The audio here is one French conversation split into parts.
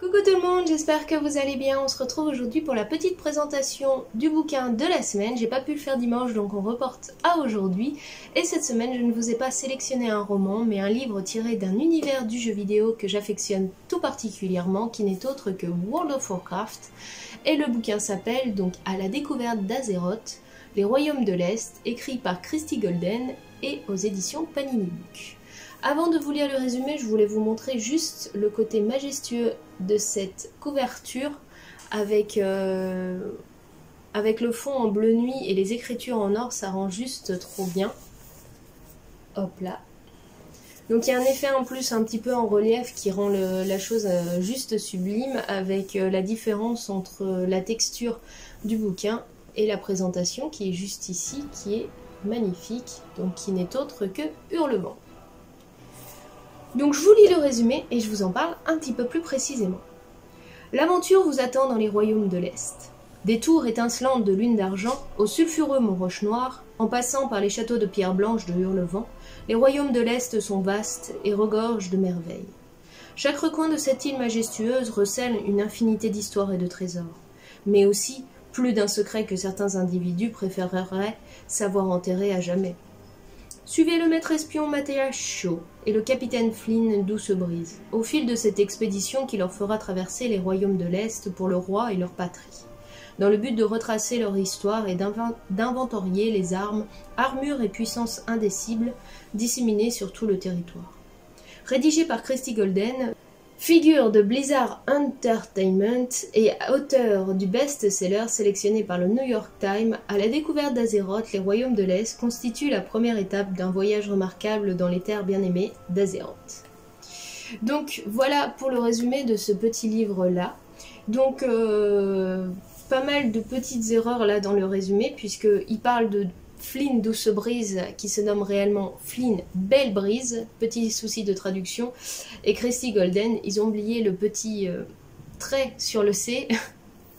Coucou tout le monde, j'espère que vous allez bien. On se retrouve aujourd'hui pour la petite présentation du bouquin de la semaine. J'ai pas pu le faire dimanche donc on reporte à aujourd'hui. Et cette semaine je ne vous ai pas sélectionné un roman mais un livre tiré d'un univers du jeu vidéo que j'affectionne tout particulièrement, qui n'est autre que World of Warcraft. Et le bouquin s'appelle donc À la découverte d'Azeroth, les royaumes de l'Est, écrit par Christie Golden et aux éditions Panini Book. Avant de vous lire le résumé, je voulais vous montrer juste le côté majestueux de cette couverture avec le fond en bleu nuit et les écritures en or, ça rend juste trop bien. Hop là. Donc il y a un effet en plus un petit peu en relief qui rend la chose juste sublime, avec la différence entre la texture du bouquin et la présentation qui est juste ici, qui est magnifique, donc qui n'est autre que Hurlevent. Donc je vous lis le résumé et je vous en parle un petit peu plus précisément. L'aventure vous attend dans les royaumes de l'Est. Des tours étincelantes de lune d'argent au sulfureux mont Roche-Noire, en passant par les châteaux de pierre blanche de Hurlevent, les royaumes de l'Est sont vastes et regorgent de merveilles. Chaque recoin de cette île majestueuse recèle une infinité d'histoires et de trésors, mais aussi plus d'un secret que certains individus préféreraient savoir enterrer à jamais. Suivez le maître espion Mathias Shaw et le capitaine Flynn Doucebrise au fil de cette expédition qui leur fera traverser les royaumes de l'Est pour le roi et leur patrie, dans le but de retracer leur histoire et d'inventorier les armes, armures et puissances indicibles disséminées sur tout le territoire. Rédigé par Christie Golden, figure de Blizzard Entertainment et auteur du best-seller sélectionné par le New York Times, À la découverte d'Azeroth, les royaumes de l'Est constitue la première étape d'un voyage remarquable dans les terres bien-aimées d'Azeroth. Donc voilà pour le résumé de ce petit livre-là. Donc pas mal de petites erreurs là dans le résumé, puisqu'il parle de Flynn Doucebrise qui se nomme réellement Flynn Bellebrise, petit souci de traduction, et Christie Golden, ils ont oublié le petit trait sur le C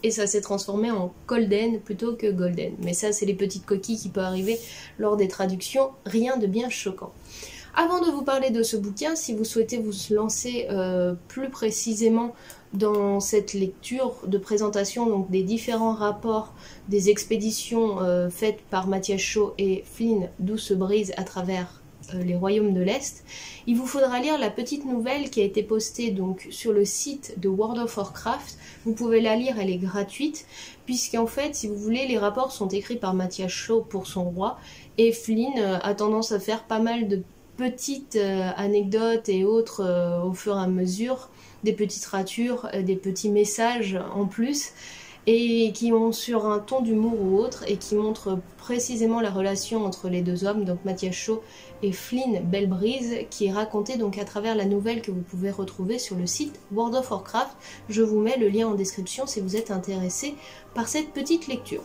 et ça s'est transformé en Golden plutôt que Golden. Mais ça c'est les petites coquilles qui peuvent arriver lors des traductions, rien de bien choquant. Avant de vous parler de ce bouquin, si vous souhaitez vous lancer plus précisément dans cette lecture de présentation donc des différents rapports des expéditions faites par Mathias Shaw et Flynn Doucebrise à travers les royaumes de l'Est, il vous faudra lire la petite nouvelle qui a été postée donc sur le site de World of Warcraft. Vous pouvez la lire, elle est gratuite, puisqu'en fait, si vous voulez, les rapports sont écrits par Mathias Shaw pour son roi, et Flynn a tendance à faire pas mal de petites anecdotes et autres au fur et à mesure, des petites ratures, des petits messages en plus, et qui ont sur un ton d'humour ou autre, et qui montrent précisément la relation entre les deux hommes, donc Mathias Shaw et Flynn Bellebrise, qui est racontée donc à travers la nouvelle que vous pouvez retrouver sur le site World of Warcraft. Je vous mets le lien en description si vous êtes intéressé par cette petite lecture.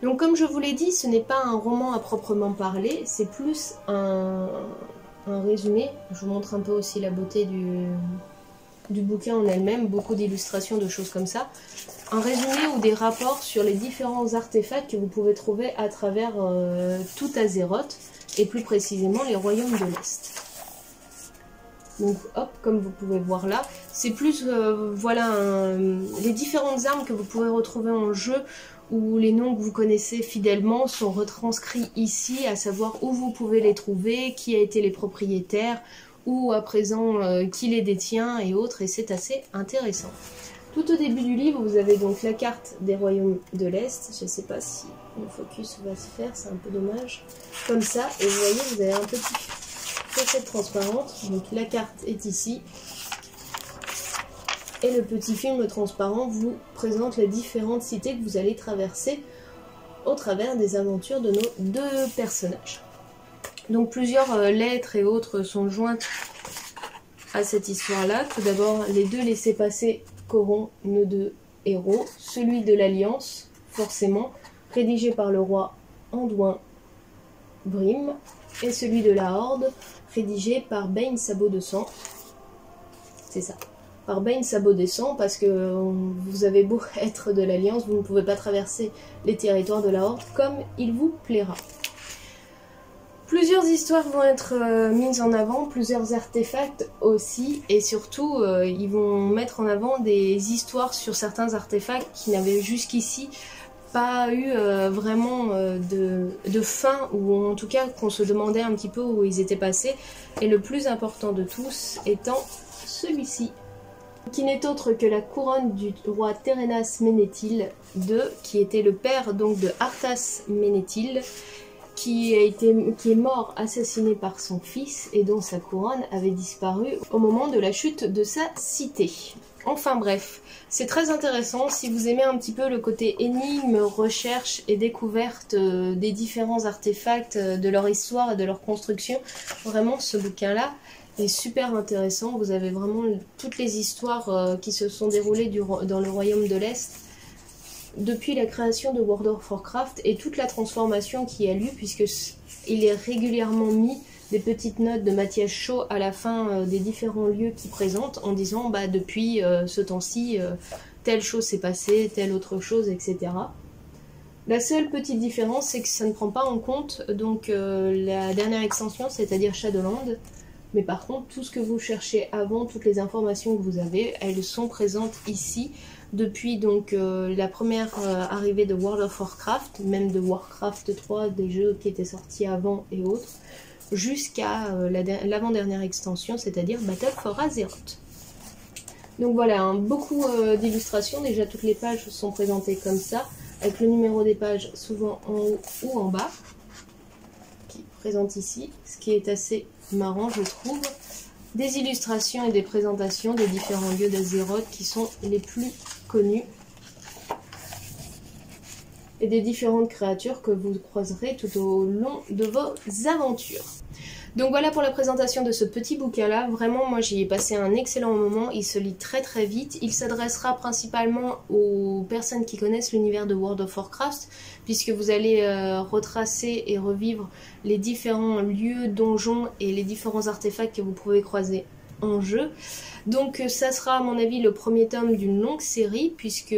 Donc comme je vous l'ai dit, ce n'est pas un roman à proprement parler, c'est plus un résumé. Je vous montre un peu aussi la beauté du bouquin en elle-même, beaucoup d'illustrations, de choses comme ça. Un résumé ou des rapports sur les différents artefacts que vous pouvez trouver à travers tout Azeroth, et plus précisément les royaumes de l'Est. Donc hop, comme vous pouvez voir là, c'est plus voilà les différentes armes que vous pourrez retrouver en jeu, où les noms que vous connaissez fidèlement sont retranscrits ici, à savoir où vous pouvez les trouver, qui a été les propriétaires, ou à présent qui les détient et autres, et c'est assez intéressant. Tout au début du livre, vous avez donc la carte des royaumes de l'Est. Je ne sais pas si le focus va se faire, c'est un peu dommage. Comme ça, et vous voyez, vous avez un petit pochette transparente. Donc la carte est ici. Et le petit film transparent vous présente les différentes cités que vous allez traverser au travers des aventures de nos deux personnages. Donc plusieurs lettres et autres sont jointes à cette histoire-là. Tout d'abord, les deux laissez-passer qu'auront nos deux héros. Celui de l'Alliance, forcément, rédigé par le roi Anduin Brim, et celui de la Horde, rédigé par Bane Sabot de Sang. C'est ça. Par Bane Sabot de Sang, parce que vous avez beau être de l'Alliance, vous ne pouvez pas traverser les territoires de la Horde comme il vous plaira. Plusieurs histoires vont être mises en avant, plusieurs artefacts aussi, et surtout ils vont mettre en avant des histoires sur certains artefacts qui n'avaient jusqu'ici pas eu vraiment de fin, ou en tout cas qu'on se demandait un petit peu où ils étaient passés, et le plus important de tous étant celui-ci, qui n'est autre que la couronne du roi Térénas Ménéthil II, qui était le père donc de Arthas Ménéthil, qui est mort assassiné par son fils et dont sa couronne avait disparu au moment de la chute de sa cité. Enfin bref, c'est très intéressant si vous aimez un petit peu le côté énigme, recherche et découverte des différents artefacts, de leur histoire et de leur construction. Vraiment, ce bouquin-là est super intéressant. Vous avez vraiment toutes les histoires qui se sont déroulées dans le royaume de l'Est depuis la création de World of Warcraft et toute la transformation qui a lieu, puisque il est régulièrement mis des petites notes de Mathias Shaw à la fin des différents lieux qu'il présente en disant bah depuis ce temps-ci telle chose s'est passée, telle autre chose, etc. La seule petite différence, c'est que ça ne prend pas en compte donc la dernière extension, c'est-à-dire Shadowland. Mais par contre, tout ce que vous cherchez avant, toutes les informations que vous avez, elles sont présentes ici depuis donc la première arrivée de World of Warcraft, même de Warcraft 3, des jeux qui étaient sortis avant et autres, jusqu'à l'avant-dernière extension, c'est-à-dire Battle for Azeroth. Donc voilà, hein, beaucoup d'illustrations. Déjà, toutes les pages sont présentées comme ça, avec le numéro des pages souvent en haut ou en bas, qui est présente ici, ce qui est assez marrant, je trouve. Des illustrations et des présentations des différents lieux d'Azeroth qui sont les plus connus, et des différentes créatures que vous croiserez tout au long de vos aventures. Donc voilà pour la présentation de ce petit bouquin là. Vraiment, moi j'y ai passé un excellent moment, il se lit très très vite. Il s'adressera principalement aux personnes qui connaissent l'univers de World of Warcraft, puisque vous allez retracer et revivre les différents lieux, donjons et les différents artefacts que vous pouvez croiser en jeu. Donc ça sera à mon avis le premier tome d'une longue série, puisque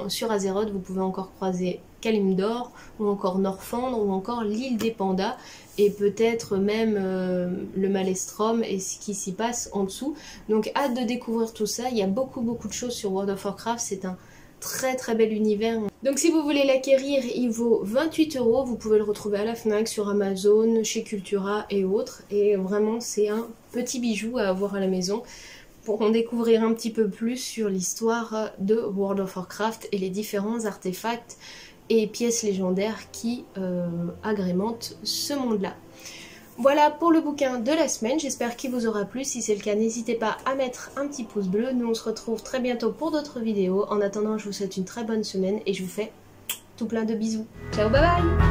sur Azeroth vous pouvez encore croiser Kalimdor, ou encore Northrend, ou encore l'île des Pandas, et peut-être même le Malestrom et ce qui s'y passe en dessous. Donc hâte de découvrir tout ça. Il y a beaucoup de choses sur World of Warcraft, c'est un très très bel univers. Donc si vous voulez l'acquérir, il vaut 28 €, vous pouvez le retrouver à la Fnac, sur Amazon, chez Cultura et autres, et vraiment c'est un petit bijou à avoir à la maison pour en découvrir un petit peu plus sur l'histoire de World of Warcraft et les différents artefacts et pièces légendaires qui agrémentent ce monde-là. Voilà pour le bouquin de la semaine, j'espère qu'il vous aura plu. Si c'est le cas, n'hésitez pas à mettre un petit pouce bleu. Nous on se retrouve très bientôt pour d'autres vidéos. En attendant, je vous souhaite une très bonne semaine et je vous fais tout plein de bisous. Ciao, bye bye!